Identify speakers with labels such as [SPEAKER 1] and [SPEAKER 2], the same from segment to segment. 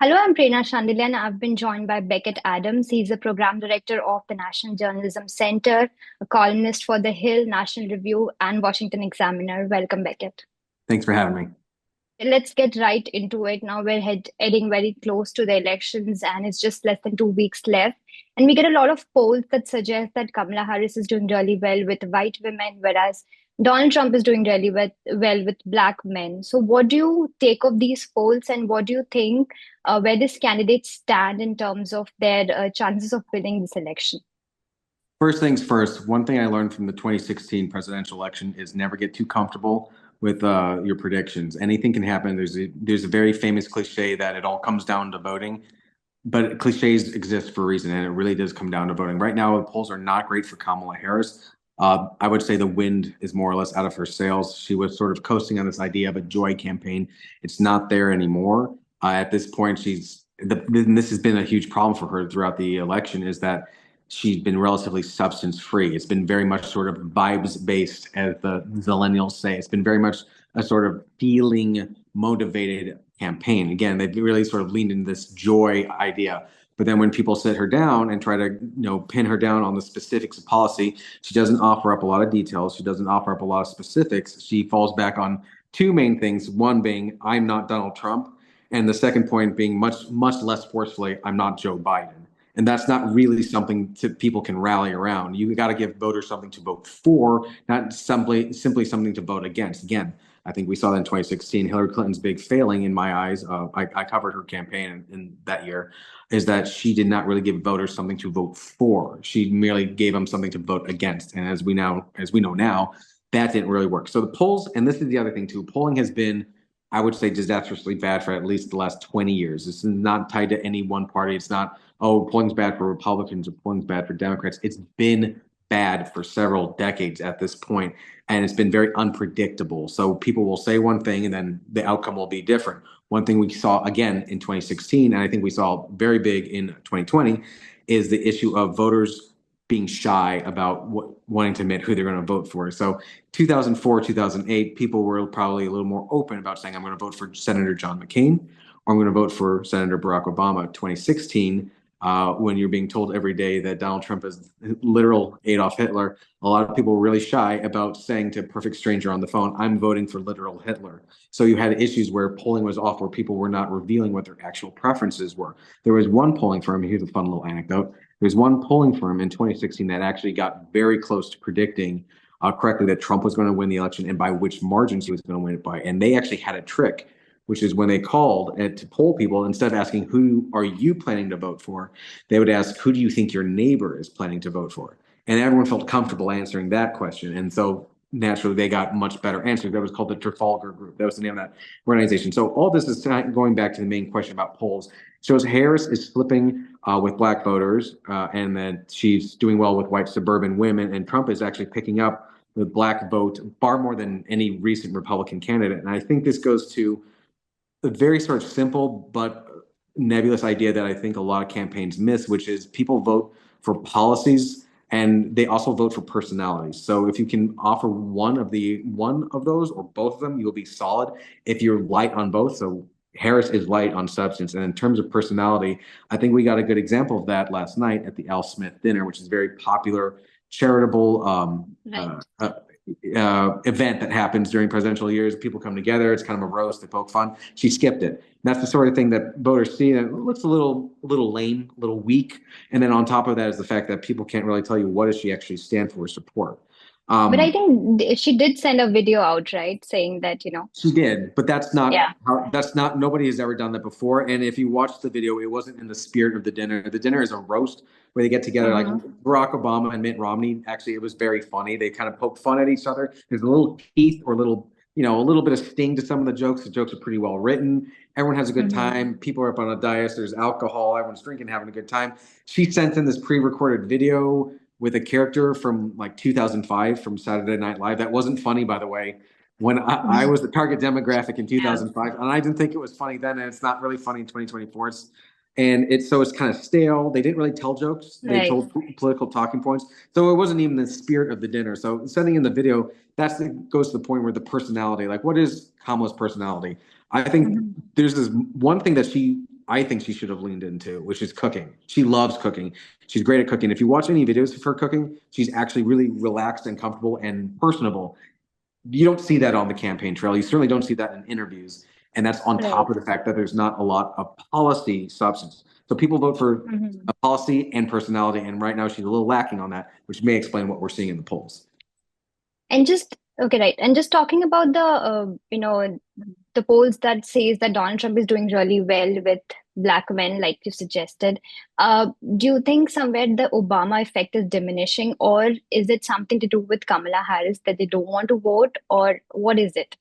[SPEAKER 1] Hello, I'm Prerna Sandilya, and I've been joined by Becket Adams. He's a program director of the National Journalism Center, a columnist for The Hill, National Review, and Washington Examiner. Welcome, Becket.
[SPEAKER 2] Thanks for having me.
[SPEAKER 1] Let's get right into it. Now we're heading very close to the elections, and it's just less than 2 weeks left. And we get a lot of polls that suggest that Kamala Harris is doing really well with white women, whereas Donald Trump is doing really well with black men. So, what do you take of these polls, and what do you think where these candidates stand in terms of their chances of winning this election?
[SPEAKER 2] First things first, one thing I learned from the 2016 presidential election is never get too comfortable with your predictions. Anything can happen. There's a very famous cliche that it all comes down to voting, but cliches exist for a reason, and it really does come down to voting. Right now, the polls are not great for Kamala Harris. I would say the wind is more or less out of her sails. She was sort of coasting on this idea of a joy campaign. It's not there anymore. At this point, and this has been a huge problem for her throughout the election, is that she's been relatively substance free. It's been very much sort of vibes based, as the millennials say. It's been very much a sort of feeling motivated campaign. Again, they've really sort of leaned into this joy idea. But then when people sit her down and try to, pin her down on the specifics of policy, she doesn't offer up a lot of details. She doesn't offer up a lot of specifics. She falls back on two main things. One being, I'm not Donald Trump. And the second point being much, much less forcefully, I'm not Joe Biden. And that's not really something people can rally around. You got to give voters something to vote for, not simply something to vote against. Again, I think we saw that in 2016. Hillary Clinton's big failing, in my eyes, I covered her campaign in that year, is that she did not really give voters something to vote for. She merely gave them something to vote against. And as we know now, that didn't really work. So the polls, and this is the other thing too, polling has been, I would say, disastrously bad for at least the last 20 years. This is not tied to any one party. It's not, oh, polling's bad for Republicans or polling's bad for Democrats. It's been bad for several decades at this point, and it's been very unpredictable. So people will say one thing and then the outcome will be different. One thing we saw again in 2016, and I think we saw very big in 2020, is the issue of voters being shy about wanting to admit who they're going to vote for. So 2004, 2008, people were probably a little more open about saying, I'm going to vote for Senator John McCain, or I'm going to vote for Senator Barack Obama. 2016, when you're being told every day that Donald Trump is literal Adolf Hitler, a lot of people were really shy about saying to a perfect stranger on the phone, I'm voting for literal Hitler. So you had issues where polling was off, where people were not revealing what their actual preferences were. There was one polling firm, here's a fun little anecdote. There's one polling firm in 2016 that actually got very close to predicting correctly that Trump was going to win the election and by which margins he was going to win it by. And they actually had a trick, which is when they called to poll people, instead of asking, who are you planning to vote for, they would ask, who do you think your neighbor is planning to vote for? And everyone felt comfortable answering that question. And so naturally, they got much better answers. That was called the Trafalgar Group. That was the name of that organization. So all this is going back to the main question about polls. Shows Harris is flipping with black voters, and that she's doing well with white suburban women, and Trump is actually picking up the black vote far more than any recent Republican candidate. And I think this goes to a very sort of simple but nebulous idea that I think a lot of campaigns miss, which is people vote for policies and they also vote for personalities. So if you can offer one of those or both of them, you'll be solid. If you're light on both, so Harris is light on substance, and in terms of personality, I think we got a good example of that last night at the Al Smith dinner, which is a very popular charitable
[SPEAKER 1] Right.
[SPEAKER 2] event that happens during presidential years. People come together. It's kind of a roast. They poke fun. She skipped it. And that's the sort of thing that voters see, and it looks a little lame, a little weak. And then on top of that is the fact that people can't really tell you what does she actually stand for or support.
[SPEAKER 1] But I
[SPEAKER 2] Um,
[SPEAKER 1] think she did send a video out, right, saying that,
[SPEAKER 2] She did, but
[SPEAKER 1] yeah.
[SPEAKER 2] that's not nobody has ever done that before. And if you watch the video, it wasn't in the spirit of the dinner. The dinner is a roast where they get together like
[SPEAKER 1] Hmm.
[SPEAKER 2] Barack Obama and Mitt Romney. Actually, it was very funny. They kind of poke fun at each other. There's a little teeth or a little bit of sting to some of the jokes. The jokes are pretty well written. Everyone has a good
[SPEAKER 1] Hmm.
[SPEAKER 2] time. People are up on a dais. There's alcohol. Everyone's drinking, having a good time. She sent in this pre-recorded video with a character from like 2005 from Saturday Night Live. That wasn't funny, by the way, when I was the target demographic in
[SPEAKER 1] Yeah.
[SPEAKER 2] 2005, and I didn't think it was funny then, and it's not really funny in 2024. It's kind of stale. They didn't really tell jokes. They
[SPEAKER 1] Right.
[SPEAKER 2] told political talking points, so it wasn't even the spirit of the dinner. So sending in the video, goes to the point where the personality, like what is Kamala's personality? I think
[SPEAKER 1] Hmm.
[SPEAKER 2] there's this one thing that she I think she should have leaned into, which is cooking. She loves cooking. She's great at cooking. If you watch any videos of her cooking, she's actually really relaxed and comfortable and personable. You don't see that on the campaign trail. You certainly don't see that in interviews. And that's on top
[SPEAKER 1] Right.
[SPEAKER 2] of the fact that there's not a lot of policy substance. So people vote for
[SPEAKER 1] Mhm.
[SPEAKER 2] a policy and personality. And right now she's a little lacking on that, which may explain what we're seeing in the polls.
[SPEAKER 1] And just okay, right. And just talking about the the polls that says that Donald Trump is doing really well with black men, like you suggested. Do you think somewhere the Obama effect is diminishing, or is it something to do with Kamala Harris that they don't want to vote, or what is it?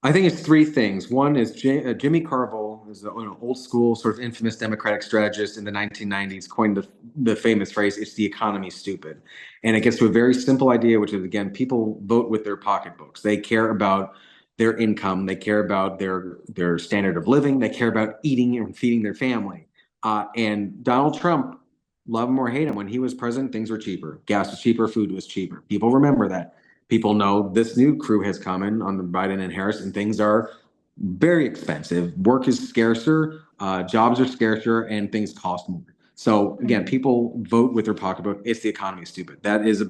[SPEAKER 2] I think it's three things. One is Jimmy Carville, is an old school, sort of infamous Democratic strategist in the 1990s, coined the famous phrase, "It's the economy, stupid." And it gets to a very simple idea, which is, again, people vote with their pocketbooks. They care about their income, they care about their standard of living, they care about eating and feeding their family. And Donald Trump, love him or hate him, when he was president, things were cheaper. Gas was cheaper, food was cheaper. People remember that. People know this new crew has come in on the Biden and Harris, and things are very expensive. Work is scarcer, jobs are scarcer, and things cost more. So again,
[SPEAKER 1] Mhm.
[SPEAKER 2] people vote with their pocketbook. It's the economy, stupid. That is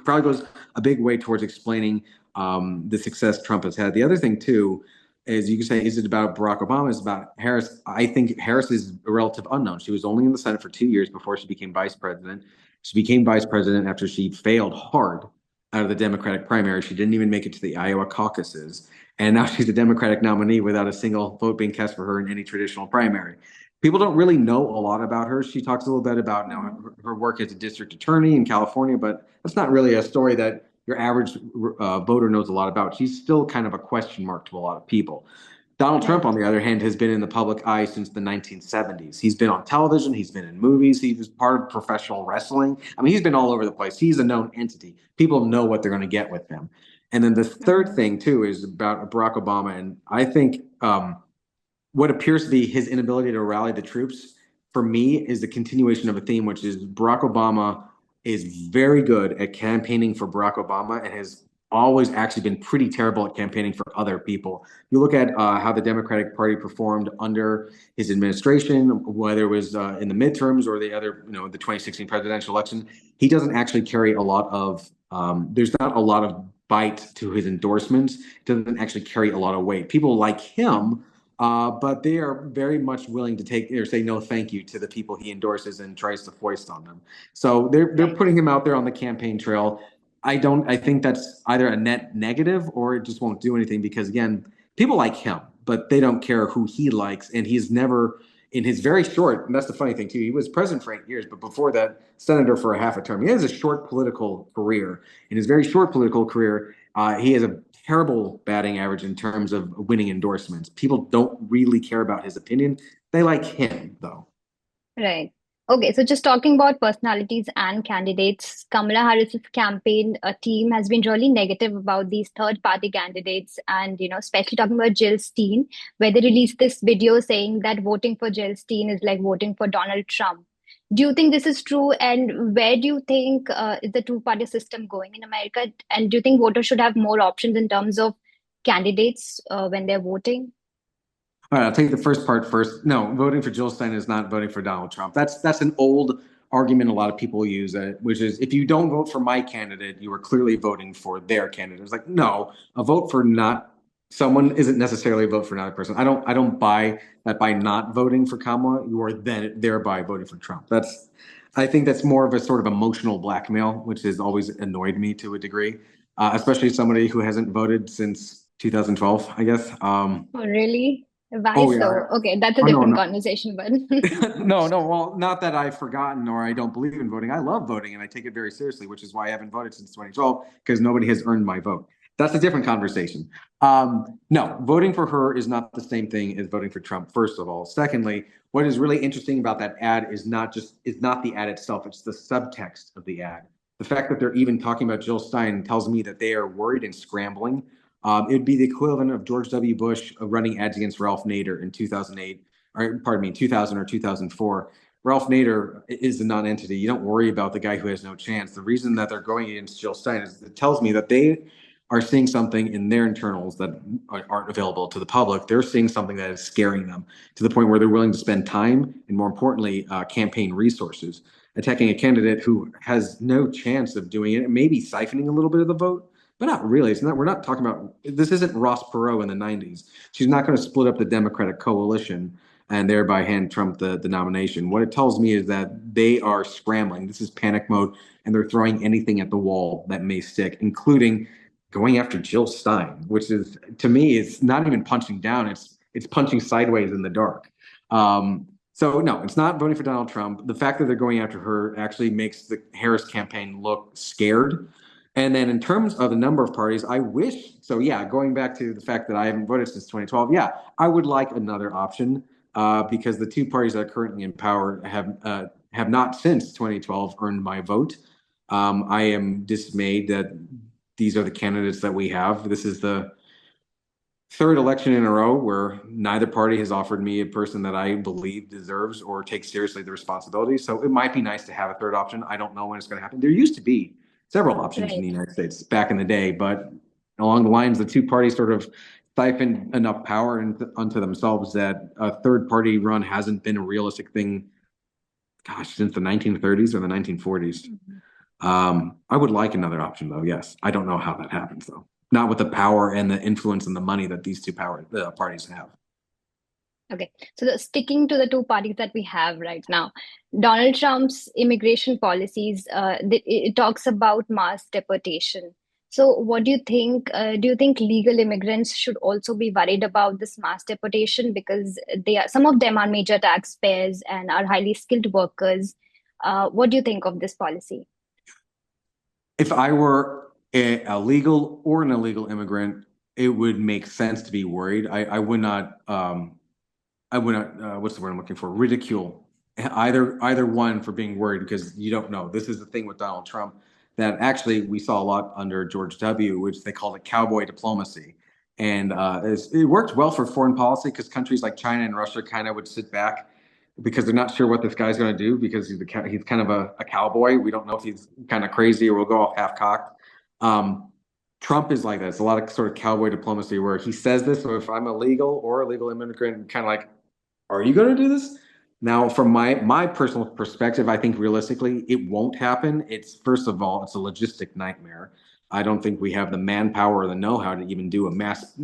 [SPEAKER 2] probably goes a big way towards explaining the success Trump has had. The other thing too is you can say, is it about Barack Obama? Is it about Harris? I think Harris is a relative unknown. She was only in the Senate for 2 years before she became vice president. She became vice president after she failed hard out of the Democratic primary. She didn't even make it to the Iowa caucuses. And now she's a Democratic nominee without a single vote being cast for her in any traditional primary. People don't really know a lot about her. She talks a little bit about
[SPEAKER 1] Mhm.
[SPEAKER 2] her work as a district attorney in California, but that's not really a story that your average voter knows a lot about. She's still kind of a question mark to a lot of people. Donald Trump,
[SPEAKER 1] Right.
[SPEAKER 2] on the other hand, has been in the public eye since the 1970s. He's been on television, he's been in movies, he was part of professional wrestling. I mean, he's been all over the place. He's a known entity. People know what they're going to get with him. And then the third
[SPEAKER 1] Mhm.
[SPEAKER 2] thing, too, is about Barack Obama. And I think what appears to be his inability to rally the troops, for me, is the continuation of a theme, which is Barack Obama is very good at campaigning for Barack Obama and has always actually been pretty terrible at campaigning for other people. You look at how the Democratic Party performed under his administration, whether it was in the midterms or the other, the 2016 presidential election. He doesn't actually carry a lot of. There's not a lot of bite to his endorsements. It doesn't actually carry a lot of weight. People like him, but they are very much willing to take or say no thank you to the people he endorses and tries to foist on them. So they're
[SPEAKER 1] Right.
[SPEAKER 2] putting him out there on the campaign trail. I think that's either a net negative or it just won't do anything because again, people like him, but they don't care who he likes. And he's never in his very short, and that's the funny thing too, he was president for 8 years, but before that, senator for a half a term. He has a short political career. In his very short political career, he has a terrible batting average in terms of winning endorsements. People don't really care about his opinion. They like him, though.
[SPEAKER 1] Right. Okay, so just talking about personalities and candidates, Kamala Harris's campaign team has been really negative about these third-party candidates, and especially talking about Jill Stein, where they released this video saying that voting for Jill Stein is like voting for Donald Trump. Do you think this is true? And where do you think is the two-party system going in America? And do you think voters should have more options in terms of candidates when they're voting?
[SPEAKER 2] All right, I'll take the first part first. No, voting for Jill Stein is not voting for Donald Trump. That's an old argument a lot of people use, which is if you don't vote for my candidate, you are clearly voting for their candidate. It's like no, a vote for not someone isn't necessarily a vote for another person. I don't buy that by not voting for Kamala, you are then thereby voting for Trump. I think that's more of a sort of emotional blackmail, which has always annoyed me to a degree, especially somebody who hasn't voted since 2012, I guess.
[SPEAKER 1] Oh, really? Why
[SPEAKER 2] Oh
[SPEAKER 1] so?
[SPEAKER 2] yeah.
[SPEAKER 1] Okay, that's a
[SPEAKER 2] Oh no,
[SPEAKER 1] different
[SPEAKER 2] no.
[SPEAKER 1] conversation, but
[SPEAKER 2] No, no. Well, not that I've forgotten or I don't believe in voting. I love voting and I take it very seriously, which is why I haven't voted since 2012 because nobody has earned my vote. That's a different conversation. No, voting for her is not the same thing as voting for Trump, first of all. Secondly, what is really interesting about that ad is not the ad itself, it's the subtext of the ad. The fact that they're even talking about Jill Stein tells me that they are worried and scrambling. It'd be the equivalent of George W. Bush running ads against Ralph Nader in 2008 or pardon me, 2000 or 2004. Ralph Nader is a non-entity. You don't worry about the guy who has no chance. The reason that they're going against Jill Stein is it tells me that they are seeing something in their internals that aren't available to the public. They're seeing something that is scaring them to the point where they're willing to spend time and, more importantly, campaign resources attacking a candidate who has no chance of doing it, maybe siphoning a little bit of the vote, but not really. It's not. We're not talking about. This isn't Ross Perot in the '90s. She's not going to split up the Democratic coalition and thereby hand Trump the nomination. What it tells me is that they are scrambling. This is panic mode, and they're throwing anything at the wall that may stick, including going after Jill Stein, which is, to me, it's not even punching down. It's punching sideways in the dark. So no, it's not voting for Donald Trump. The fact that they're going after her actually makes the Harris campaign look scared. And then in terms of the number of parties, I wish, so yeah, going back to the fact that I haven't voted since 2012, yeah, I would like another option because the two parties that are currently in power have not since 2012 earned my vote. I am dismayed that these are the candidates that we have. This is the third election in a row where neither party has offered me a person that I believe deserves or takes seriously the responsibility. So it might be nice to have a third option. I don't know when it's going to happen. There used to be several options in the
[SPEAKER 1] Right.
[SPEAKER 2] United States back in the day, but along the lines, the two parties sort of siphoned enough power onto themselves that a third party run hasn't been a realistic thing, gosh, since the 1930s or the 1940s.
[SPEAKER 1] Mhm.
[SPEAKER 2] I would like another option, though. Yes, I don't know how that happens, though. Not with the power and the influence and the money that these two parties have.
[SPEAKER 1] Okay, so sticking to the two parties that we have right now, Donald Trump's immigration policies, it talks about mass deportation. So, what do you think? Do you think legal immigrants should also be worried about this mass deportation because some of them are major taxpayers and are highly skilled workers? What do you think of this policy?
[SPEAKER 2] If I were a legal or an illegal immigrant, it would make sense to be worried. I would not. I would not. What's the word I'm looking for? Ridicule either one for being worried because you don't know. This is the thing with Donald Trump that actually we saw a lot under George W., which they called it cowboy diplomacy, and it worked well for foreign policy because countries like China and Russia kind of would sit back because they're not sure what this guy's going to do because he's kind of a cowboy. We don't know if he's kind of crazy or will go off half cocked. Um, Trump is like that. It's a lot of sort of cowboy diplomacy where he says this. So if I'm illegal or a legal immigrant, kind of like, are you going to do this? Now, from my personal perspective, I think realistically it won't happen. It's first of all, it's a logistic nightmare. I don't think we have the manpower or the know-how to even do a mass.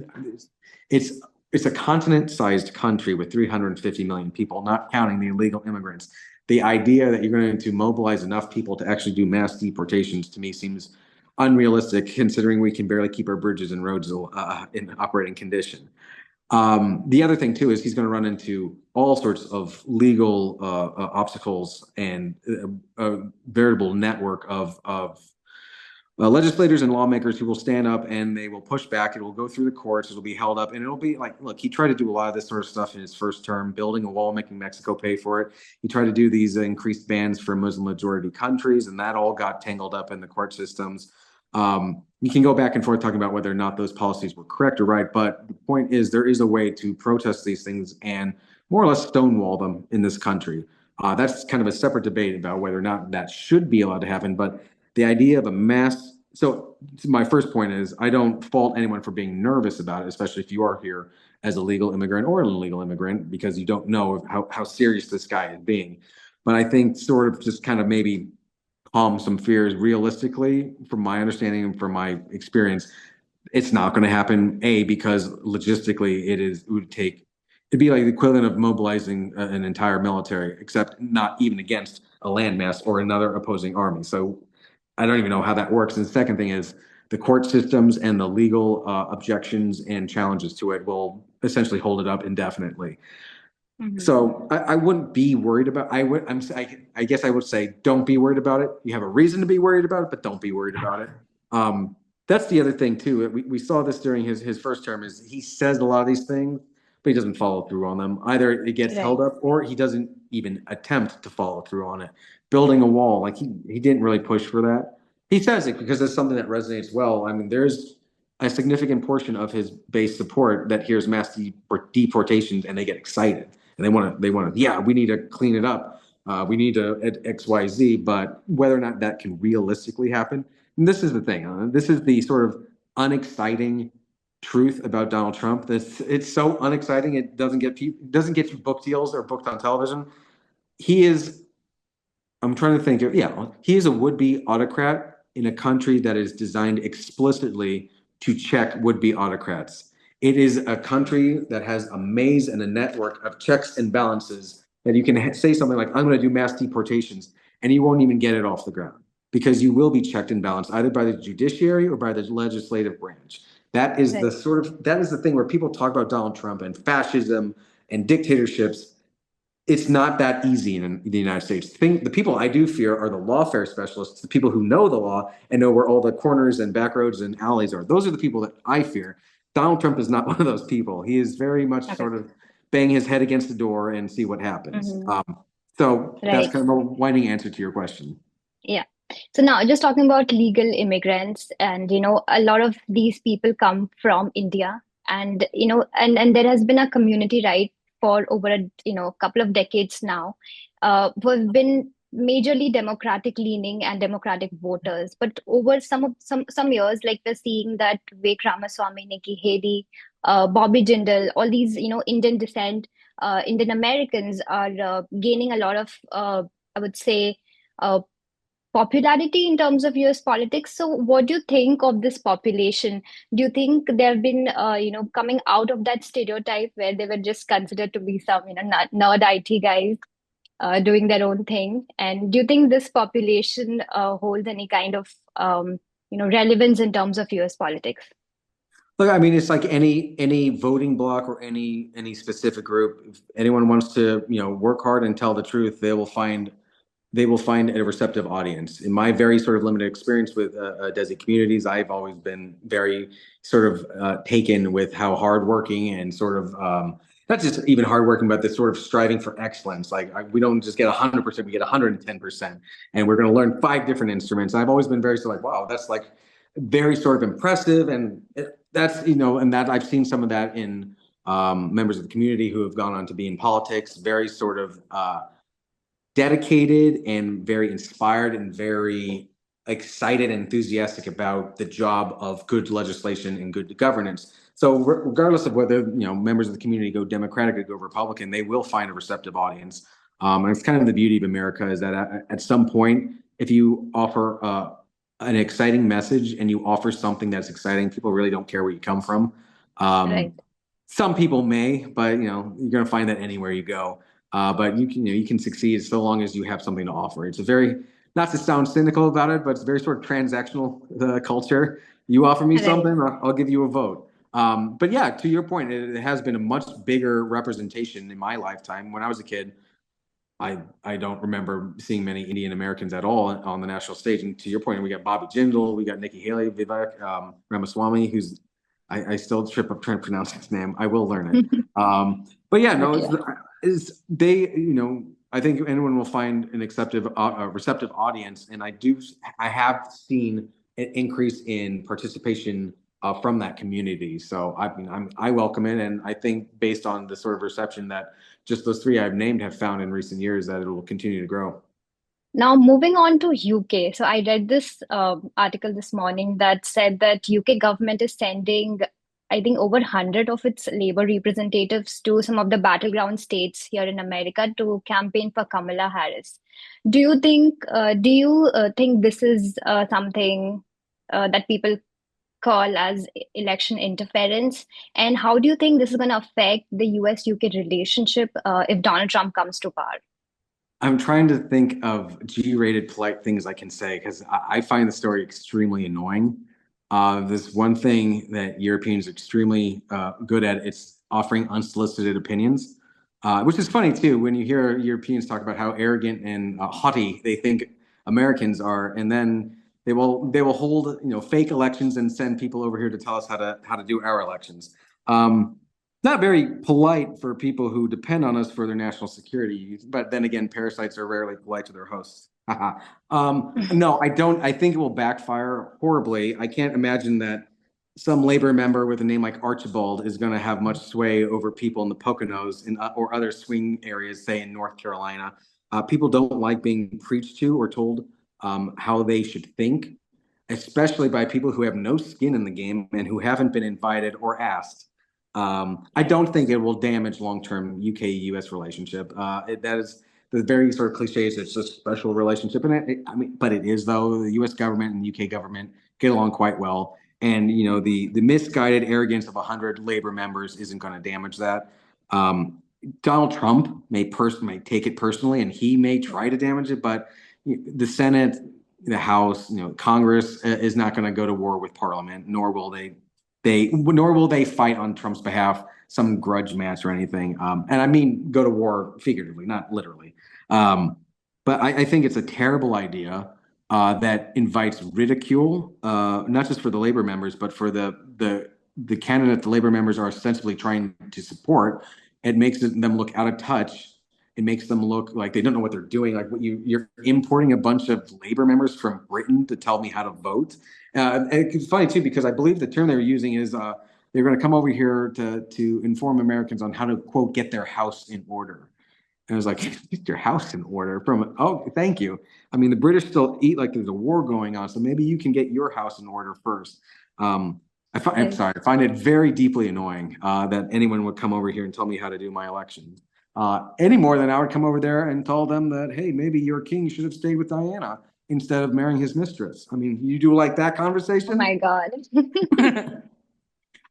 [SPEAKER 2] It's it's a continent-sized country with 350 million people, not counting the illegal immigrants. The idea that you're going to mobilize enough people to actually do mass deportations to me seems unrealistic, considering we can barely keep our bridges and roads in operating condition. The other thing too is he's going to run into all sorts of legal obstacles and a veritable network of legislators and lawmakers who will stand up and they will push back. It will go through the courts. It'll be held up, and it'll be like, look, he tried to do a lot of this sort of stuff in his first term, building a wall, making Mexico pay for it. He tried to do these increased bans for Muslim majority countries, and that all got tangled up in the court systems. You can go back and forth talking about whether or not those policies were correct or right, but the point is there is a way to protest these things and more or less stonewall them in this country. That's kind of a separate debate about whether or not that should be allowed to happen. But the idea of a mass, so my first point is I don't fault anyone for being nervous about it, especially if you are here as a legal immigrant or an illegal immigrant, because you don't know how serious this guy is being. But I think sort of just kind of maybe calm some fears realistically, from my understanding and from my experience, it's not going to happen. A, because logistically it would take, it'd be like the equivalent of mobilizing an entire military, except not even against a landmass or another opposing army. So I don't even know how that works. And the second thing is the court systems and the legal objections and challenges to it will essentially hold it up indefinitely.
[SPEAKER 1] Mhm.
[SPEAKER 2] So I wouldn't be worried about. I guess I would say don't be worried about it. You have a reason to be worried about it, but don't be worried about it. Um, that's the other thing too. We saw this during his first term. Is he says a lot of these things, but he doesn't follow through on them. Either it gets held
[SPEAKER 1] Right.
[SPEAKER 2] up, or he doesn't even attempt to follow through on it. Building a wall, like he didn't really push for that. He says it because it's something that resonates well. I mean, there's a significant portion of his base support that hears mass deportations and they get excited and they want to, yeah, we need to clean it up. We need to XYZ, but whether or not that can realistically happen, and this is the thing. This is the sort of unexciting truth about Donald Trump. That's it's so unexciting. It doesn't get you book deals or booked on television. He is I'm trying to think of, yeah, he is a would-be autocrat in a country that is designed explicitly to check would-be autocrats. It is a country that has a maze and a network of checks and balances that you can say something like, I'm going to do mass deportations, and you won't even get it off the ground because you will be checked and balanced either by the judiciary or by the legislative branch.
[SPEAKER 1] Right.
[SPEAKER 2] That is the thing where people talk about Donald Trump and fascism and dictatorships. It's not that easy in the United States. The people I do fear are the lawfare specialists, the people who know the law and know where all the corners and back roads and alleys are. Those are the people that I fear. Donald Trump is not one of those people. He is very much
[SPEAKER 1] Okay.
[SPEAKER 2] sort of bang his head against the door and see what happens.
[SPEAKER 1] Hmm.
[SPEAKER 2] So that's
[SPEAKER 1] Right.
[SPEAKER 2] kind of a winding answer to your question.
[SPEAKER 1] Yeah. So now just talking about legal immigrants, and a lot of these people come from India, and and there has been a community, right, for over a couple of decades now, who have been majorly democratic leaning and democratic voters. But over some years, like we're seeing that Vivek Ramaswamy, Nikki Haley, Bobby Jindal, all these Indian descent Indian Americans are gaining a lot of I would say uh, popularity in terms of US politics. So, what do you think of this population? Do you think they've been, coming out of that stereotype where they were just considered to be some, nerd IT guys doing their own thing? And do you think this population holds any kind of, relevance in terms of US politics?
[SPEAKER 2] Look, I mean, it's like any voting block or any specific group. If anyone wants to, work hard and tell the truth, they will find a receptive audience. In my very sort of limited experience with Desi communities, I've always been very sort of taken with how hardworking and sort of not just even hardworking, but the sort of striving for excellence. Like we don't just get 100%, we get 110%, and we're going to learn 5 different instruments. I've always been very sort of like, wow, that's like very sort of impressive, and that's and that I've seen some of that in members of the community who have gone on to be in politics, very sort of dedicated and very inspired and very excited and enthusiastic about the job of good legislation and good governance. So regardless of whether members of the community go Democratic or go Republican, they will find a receptive audience. And it's kind of the beauty of America is that at some point, if you offer an exciting message and you offer something that's exciting, people really don't care where you come from.
[SPEAKER 1] Right.
[SPEAKER 2] Um, some people may, but you're going to find that anywhere you go. But you can succeed so long as you have something to offer. It's a very not to sound cynical about it, but it's very sort of transactional culture. You offer me
[SPEAKER 1] Right.
[SPEAKER 2] something, I'll give you a vote. But yeah, to your point, it has been a much bigger representation in my lifetime. When I was a kid, I don't remember seeing many Indian Americans at all on the national stage. And to your point, we got Bobby Jindal, we got Nikki Haley, Vivek Ramaswamy, who's I still trip up trying to pronounce his name. I will learn it. But yeah, no,
[SPEAKER 1] Okay.
[SPEAKER 2] is they I think anyone will find an acceptive receptive audience, and I have seen an increase in participation from that community. So I mean I welcome it, and I think based on the sort of reception that just those 3 I've named have found in recent years that it will continue to grow.
[SPEAKER 1] Now, moving on to UK. So I read this article this morning that said that UK government is sending, I think, over 100 of its labor representatives to some of the battleground states here in America to campaign for Kamala Harris. Do you think this is something that people call as election interference? And how do you think this is going to affect the US UK relationship if Donald Trump comes to power?
[SPEAKER 2] I'm trying to think of G-rated polite things I can say because I find the story extremely annoying. This one thing that Europeans are extremely good at, it's offering unsolicited opinions, which is funny too when you hear Europeans talk about how arrogant and haughty they think Americans are, and then they will hold fake elections and send people over here to tell us how to do our elections. Um, Not very polite for people who depend on us for their national security. But then again, parasites are rarely polite to their hosts. No, I don't. I think it will backfire horribly. I can't imagine that some labor member with a name like Archibald is going to have much sway over people in the Poconos or other swing areas, say in North Carolina. People don't like being preached to or told how they should think. especially by people who have no skin in the game and who haven't been invited or asked. I
[SPEAKER 1] Right.
[SPEAKER 2] don't think it will damage long-term UK-US relationship. That is the very sort of cliches. It's a special relationship, and I mean, but it is though. The U.S. government and the UK government get along quite well, and the misguided arrogance of 100 Labor members isn't going to damage that. Um, Donald Trump may take it personally, and he may try to damage it, but the Senate, the House, Congress is not going to go to war with Parliament, nor will they fight on Trump's behalf, some grudge match or anything. And I mean, go to war figuratively, not literally. Um, but I think it's a terrible idea that invites ridicule, not just for the Labor members, but for the candidate the Labor members are ostensibly trying to support. It makes them look out of touch. It makes them look like they don't know what they're doing. Like you're importing a bunch of Labor members from Britain to tell me how to vote. And it's funny too because I believe the term they were using is they're going to come over here to inform Americans on how to quote get their house in order. And I was like, get your house in order from, oh, thank you. I mean, the British still eat like there's a war going on, so maybe you can get your house in order first. I'm
[SPEAKER 1] Right.
[SPEAKER 2] sorry, I find it very deeply annoying that anyone would come over here and tell me how to do my elections. Any more than I would come over there and tell them that, hey, maybe your king should have stayed with Diana instead of marrying his mistress. I mean, you do like that
[SPEAKER 1] Oh
[SPEAKER 2] conversation?
[SPEAKER 1] my God.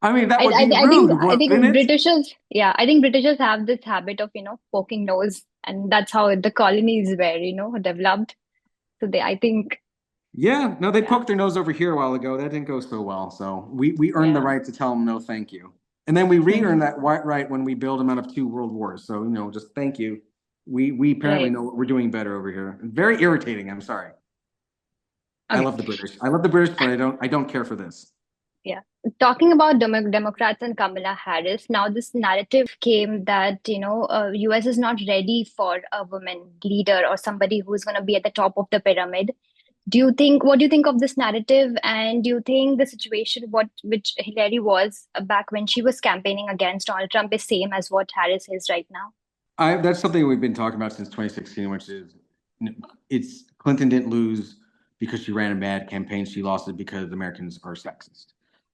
[SPEAKER 2] I mean, that
[SPEAKER 1] I,
[SPEAKER 2] would be
[SPEAKER 1] I think
[SPEAKER 2] rude,
[SPEAKER 1] I
[SPEAKER 2] wouldn't
[SPEAKER 1] think
[SPEAKER 2] it?
[SPEAKER 1] Britishers, yeah, I think Britishers have this habit of, poking nose, and that's how the colonies were, developed. So I think,
[SPEAKER 2] Yeah, no, they
[SPEAKER 1] yeah,
[SPEAKER 2] poked their nose over here a while ago. That didn't go so well. So we earned the
[SPEAKER 1] yeah.
[SPEAKER 2] right to tell them no, thank you. And then we re-earn
[SPEAKER 1] Hmm.
[SPEAKER 2] that right when we bailed them out of two world wars. So, just thank you. We apparently
[SPEAKER 1] Right.
[SPEAKER 2] know what we're doing better over here. Very irritating. I'm sorry. I
[SPEAKER 1] Okay.
[SPEAKER 2] love the British. I love the British, but I don't care for this.
[SPEAKER 1] Yeah. Talking about Democrats and Kamala Harris, now this narrative came that, US is not ready for a woman leader or somebody who's going to be at the top of the pyramid. What do you think of this narrative? And do you think the situation which Hillary was back when she was campaigning against Donald Trump is same as what Harris is right now?
[SPEAKER 2] That's something we've been talking about since 2016, which is it's Clinton didn't lose because she ran a bad campaign. She lost it because Americans are sexist.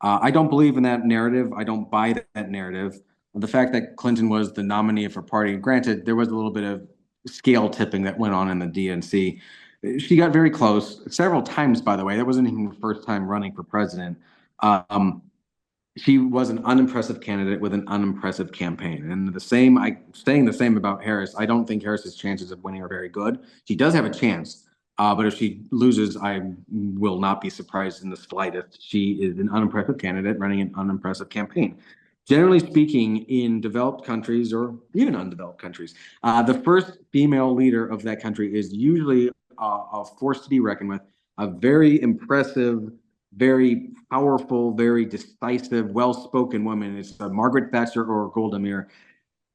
[SPEAKER 2] I don't believe in that narrative. I don't buy that narrative. The fact that Clinton was the nominee of her party, granted, there was a little bit of scale tipping that went on in the DNC. She got very close several times, by the way. That wasn't even her first time running for president. Um, she was an unimpressive candidate with an unimpressive campaign. And saying the same about Harris. I don't think Harris's chances of winning are very good. She does have a chance, but if she loses, I will not be surprised in the slightest. She is an unimpressive candidate running an unimpressive campaign. Generally speaking, in developed countries or even undeveloped countries, the first female leader of that country is usually a force to be reckoned with, a very impressive, very powerful, very decisive, well-spoken woman. It's Margaret Thatcher or Golda Meir.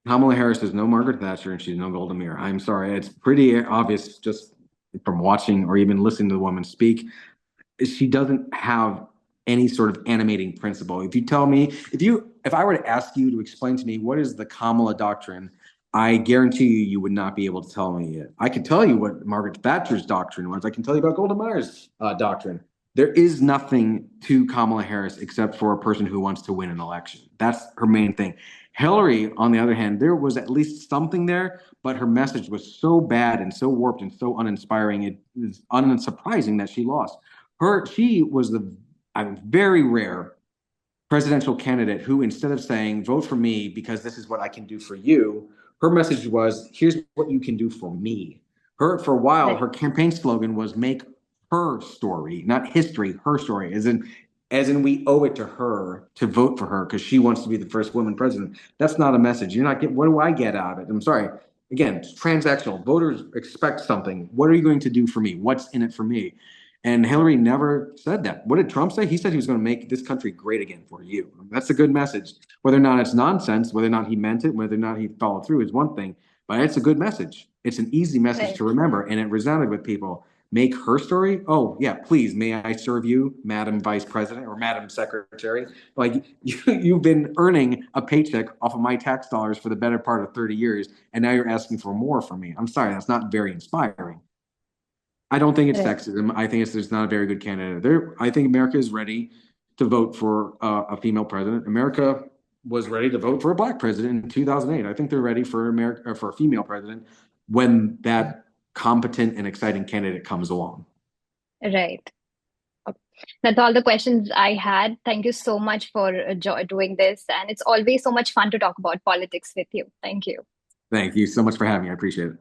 [SPEAKER 2] Kamala Harris is no Margaret Thatcher and she's no Golda Meir. I'm sorry. It's pretty obvious just from watching or even listening to the woman speak. She doesn't have any sort of animating principle. If you tell me, if I were to ask you to explain to me what is the Kamala doctrine, I guarantee you would not be able to tell me it. I can tell you what Margaret Thatcher's doctrine was. I can tell you about Golda Meir's doctrine. There is nothing to Kamala Harris except for a person who wants to win an election. That's her main thing. Hillary, on the other hand, there was at least something there, but her message was so bad and so warped and so uninspiring. It is unsurprising that she lost. She was the very rare presidential candidate who, instead of saying vote for me because this is what I can do for you, her message was here's what you can do for me. For a while,
[SPEAKER 1] Right.
[SPEAKER 2] her campaign slogan was make her story, not history, her story, as in we owe it to her to vote for her because she wants to be the first woman president. That's not a message. You're not getting, what do I get out of it? I'm sorry. Again, it's transactional. Voters expect something. What are you going to do for me? What's in it for me? And Hillary never said that. What did Trump say? He said he was going to make this country great again for you. That's a good message. Whether or not it's nonsense, whether or not he meant it, whether or not he followed through is one thing, but it's a good message. It's an easy message to
[SPEAKER 1] Right.
[SPEAKER 2] remember, and it resounded with people. Make her story. Oh, yeah, please, may I serve you, Madam Vice President or Madam Secretary? Like, you've been earning a paycheck off of my tax dollars for the better part of 30 years, and now you're asking for more from me. I'm sorry, that's not very inspiring. I don't think it's
[SPEAKER 1] Right.
[SPEAKER 2] sexism. I think it's there's not a very good candidate there. I think America is ready to vote for a female president. America was ready to vote for a black president in 2008. I think they're ready for America for a female president when that competent and exciting candidate comes along.
[SPEAKER 1] Right. Okay. That's all the questions I had. Thank you so much for doing this. And it's always so much fun to talk about politics with you. Thank you.
[SPEAKER 2] Thank you so much for having me. I appreciate it.